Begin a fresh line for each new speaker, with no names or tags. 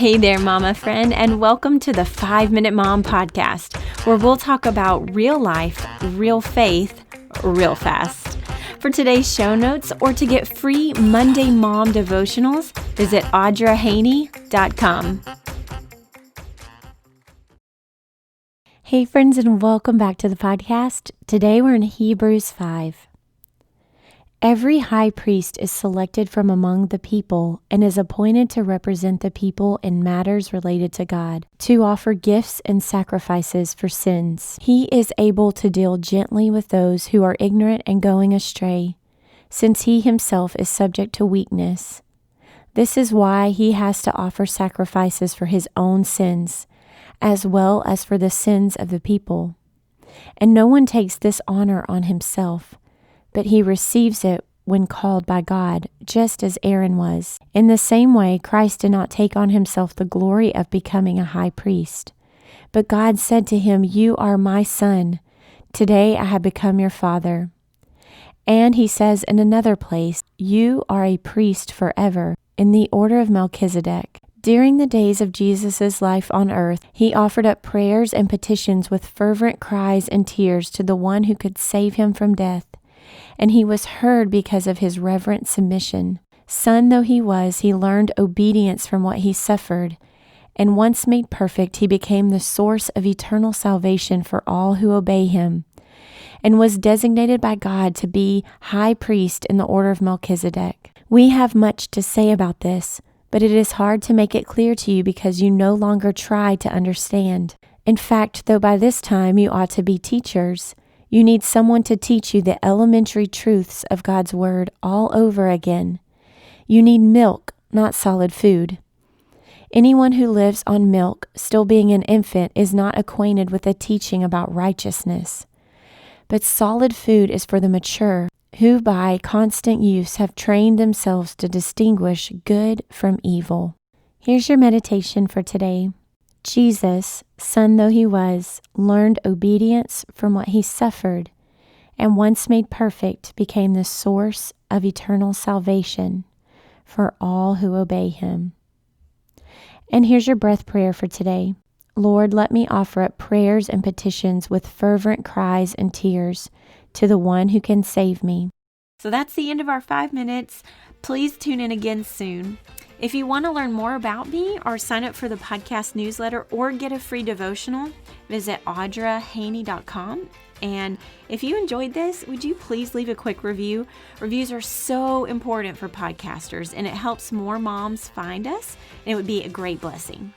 Hey there, mama friend, and welcome to the 5-Minute Mom Podcast, where we'll talk about real life, real faith, real fast. For today's show notes or to get free Monday Mom devotionals, visit audrahaney.com. Hey friends, and welcome back to the podcast. Today we're in Hebrews 5. Every high priest is selected from among the people and is appointed to represent the people in matters related to God, to offer gifts and sacrifices for sins. He is able to deal gently with those who are ignorant and going astray, since he himself is subject to weakness. This is why he has to offer sacrifices for his own sins, as well as for the sins of the people. And no one takes this honor on himself, but he receives it when called by God, just as Aaron was. In the same way, Christ did not take on himself the glory of becoming a high priest. But God said to him, "You are my son. Today I have become your father." And he says in another place, "You are a priest forever, in the order of Melchizedek." During the days of Jesus' life on earth, he offered up prayers and petitions with fervent cries and tears to the one who could save him from death. And he was heard because of his reverent submission. Son though he was, he learned obedience from what he suffered. And once made perfect, he became the source of eternal salvation for all who obey him, and was designated by God to be high priest in the order of Melchizedek. We have much to say about this, but it is hard to make it clear to you because you no longer try to understand. In fact, though by this time you ought to be teachers, you need someone to teach you the elementary truths of God's Word all over again. You need milk, not solid food. Anyone who lives on milk, still being an infant, is not acquainted with the teaching about righteousness. But solid food is for the mature, who by constant use have trained themselves to distinguish good from evil. Here's your meditation for today. Jesus, son though he was, learned obedience from what he suffered, and once made perfect, became the source of eternal salvation for all who obey him. And here's your breath prayer for today. Lord, let me offer up prayers and petitions with fervent cries and tears to the one who can save me. So that's the end of our 5 minutes. Please tune in again soon. If you want to learn more about me or sign up for the podcast newsletter or get a free devotional, visit audrahaney.com. And if you enjoyed this, would you please leave a quick review? Reviews are so important for podcasters, and it helps more moms find us, and it would be a great blessing.